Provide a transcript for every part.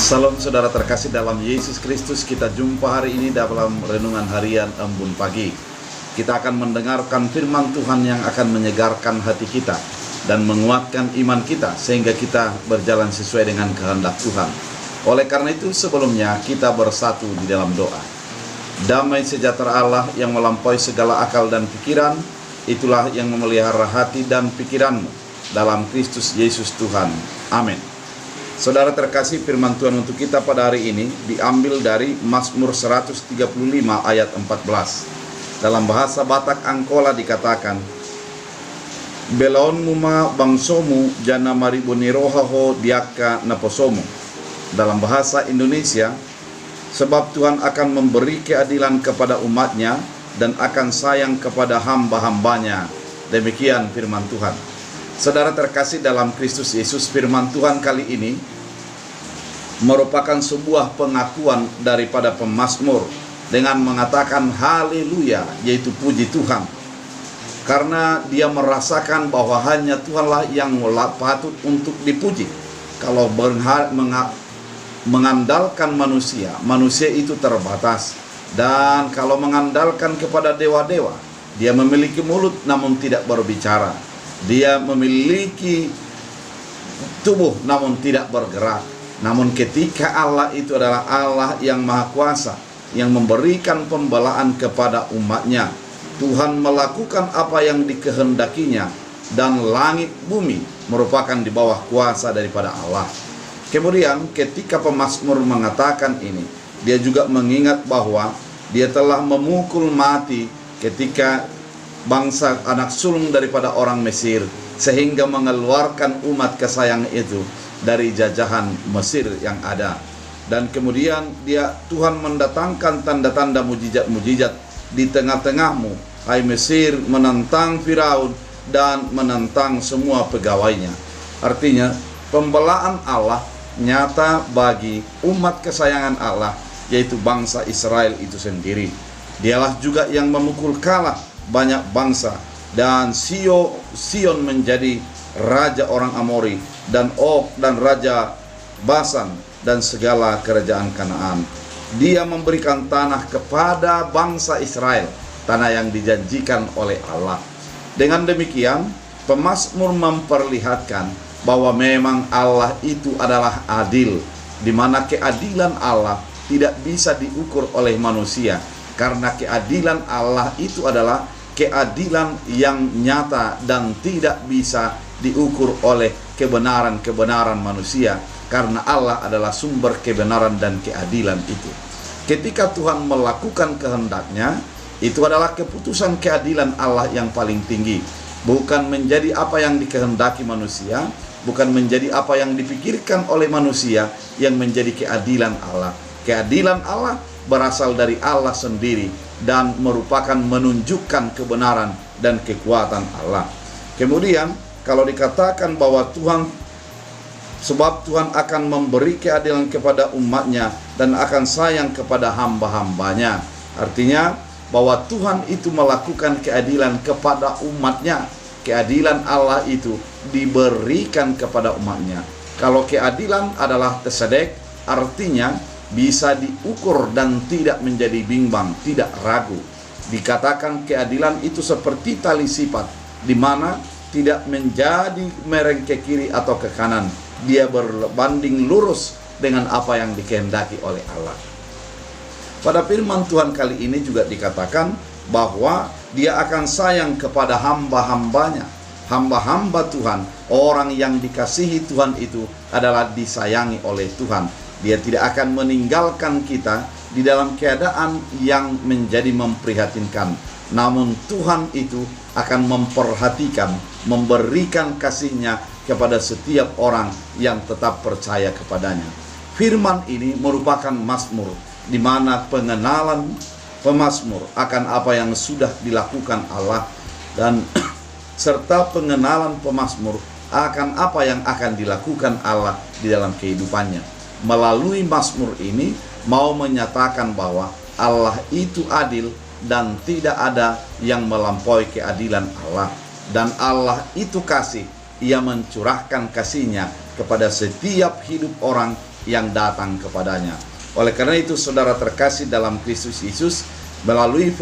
Salam saudara terkasih dalam Yesus Kristus. Kita jumpa hari ini dalam renungan harian Embun Pagi. Kita akan mendengarkan firman Tuhan yang akan menyegarkan hati kita dan menguatkan iman kita sehingga kita berjalan sesuai dengan kehendak Tuhan. Oleh karena itu sebelumnya kita bersatu di dalam doa. Damai sejahtera Allah yang melampaui segala akal dan pikiran, itulah yang memelihara hati dan pikiranmu dalam Kristus Yesus Tuhan. Amin. Saudara terkasih, firman Tuhan untuk kita pada hari ini diambil dari Mazmur 135 ayat 14. Dalam bahasa Batak Angkola dikatakan, Belaon muma bangsomu jana maribonirohaho diaka naposomu. Dalam bahasa Indonesia, sebab Tuhan akan memberi keadilan kepada umatnya dan akan sayang kepada hamba-hambanya. Demikian firman Tuhan. Saudara terkasih dalam Kristus Yesus, firman Tuhan kali ini merupakan sebuah pengakuan daripada pemazmur dengan mengatakan haleluya, yaitu puji Tuhan. Karena dia merasakan bahwa hanya Tuhanlah yang patut untuk dipuji. Kalau mengandalkan manusia itu terbatas. Dan kalau mengandalkan kepada dewa-dewa, dia memiliki mulut namun tidak berbicara. Dia memiliki tubuh namun tidak bergerak. Namun ketika Allah itu adalah Allah yang maha kuasa, yang memberikan pembelaan kepada umatnya, Tuhan melakukan apa yang dikehendakinya, dan langit bumi merupakan di bawah kuasa daripada Allah. Kemudian ketika pemazmur mengatakan ini, dia juga mengingat bahwa dia telah memukul mati ketika bangsa anak sulung daripada orang Mesir, sehingga mengeluarkan umat kesayangan itu dari jajahan Mesir yang ada. Dan kemudian Tuhan mendatangkan tanda-tanda mujizat-mujizat di tengah-tengahmu, hai Mesir, menentang Firaun dan menentang semua pegawainya. Artinya pembelaan Allah nyata bagi umat kesayangan Allah, yaitu bangsa Israel itu sendiri. Dialah juga yang memukul kalah banyak bangsa, dan Sion menjadi raja orang Amori, dan Og dan raja Basan dan segala kerajaan Kanaan. Dia memberikan tanah kepada bangsa Israel, tanah yang dijanjikan oleh Allah. Dengan demikian pemazmur memperlihatkan bahwa memang Allah itu adalah adil, di mana keadilan Allah tidak bisa diukur oleh manusia, karena keadilan Allah itu adalah keadilan yang nyata dan tidak bisa diukur oleh kebenaran-kebenaran manusia, karena Allah adalah sumber kebenaran dan keadilan itu. Ketika Tuhan melakukan kehendaknya, itu adalah keputusan keadilan Allah yang paling tinggi, bukan menjadi apa yang dikehendaki manusia, bukan menjadi apa yang dipikirkan oleh manusia yang menjadi keadilan Allah. Keadilan Allah berasal dari Allah sendiri dan merupakan menunjukkan kebenaran dan kekuatan Allah. Kemudian kalau dikatakan bahwa sebab Tuhan akan memberi keadilan kepada umatnya dan akan sayang kepada hamba-hambanya, artinya bahwa Tuhan itu melakukan keadilan kepada umatnya. Keadilan Allah itu diberikan kepada umatnya. Kalau keadilan adalah tesedek, artinya bisa diukur dan tidak menjadi bimbang, tidak ragu. Dikatakan keadilan itu seperti tali sifat, di mana tidak menjadi mereng ke kiri atau ke kanan. Dia berbanding lurus dengan apa yang dikehendaki oleh Allah. Pada firman Tuhan kali ini juga dikatakan bahwa dia akan sayang kepada hamba-hambanya. Hamba-hamba Tuhan, orang yang dikasihi Tuhan itu adalah disayangi oleh Tuhan. Dia tidak akan meninggalkan kita di dalam keadaan yang menjadi memprihatinkan. Namun Tuhan itu akan memperhatikan, memberikan kasih-Nya kepada setiap orang yang tetap percaya kepadanya. Firman ini merupakan mazmur, di mana pengenalan pemazmur akan apa yang sudah dilakukan Allah, dan serta pengenalan pemazmur akan apa yang akan dilakukan Allah di dalam kehidupannya. Melalui mazmur ini mau menyatakan bahwa Allah itu adil dan tidak ada yang melampaui keadilan Allah. Dan Allah itu kasih, Ia mencurahkan kasih-Nya kepada setiap hidup orang yang datang kepadanya. Oleh karena itu, saudara terkasih dalam Kristus Yesus, melalui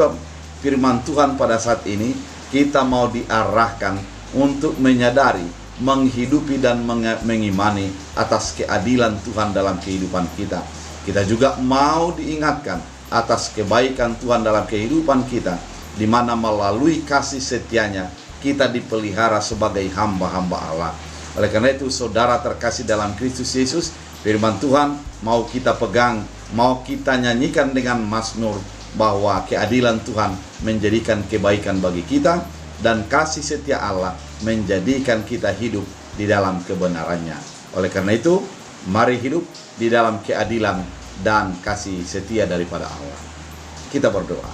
firman Tuhan pada saat ini, kita mau diarahkan untuk menyadari, menghidupi dan mengimani atas keadilan Tuhan dalam kehidupan kita. Kita juga mau diingatkan atas kebaikan Tuhan dalam kehidupan kita, di mana melalui kasih setianya kita dipelihara sebagai hamba-hamba Allah. Oleh karena itu, saudara terkasih dalam Kristus Yesus, firman Tuhan mau kita pegang, mau kita nyanyikan dengan mazmur, bahwa keadilan Tuhan menjadikan kebaikan bagi kita, dan kasih setia Allah menjadikan kita hidup di dalam kebenarannya. Oleh karena itu, mari hidup di dalam keadilan dan kasih setia daripada Allah. Kita berdoa.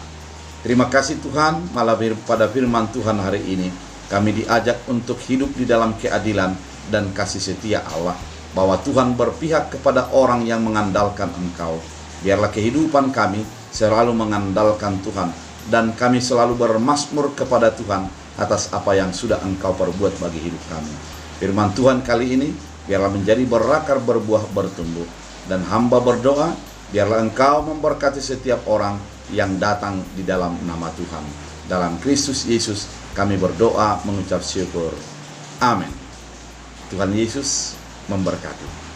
Terima kasih Tuhan, malah pada firman Tuhan hari ini kami diajak untuk hidup di dalam keadilan dan kasih setia Allah, bahwa Tuhan berpihak kepada orang yang mengandalkan Engkau. Biarlah kehidupan kami selalu mengandalkan Tuhan, dan kami selalu bermazmur kepada Tuhan atas apa yang sudah Engkau perbuat bagi hidup kami. Firman Tuhan kali ini biarlah menjadi berakar, berbuah, bertumbuh. Dan hamba berdoa, biarlah Engkau memberkati setiap orang yang datang di dalam nama Tuhan. Dalam Kristus Yesus kami berdoa mengucap syukur. Amin. Tuhan Yesus memberkati.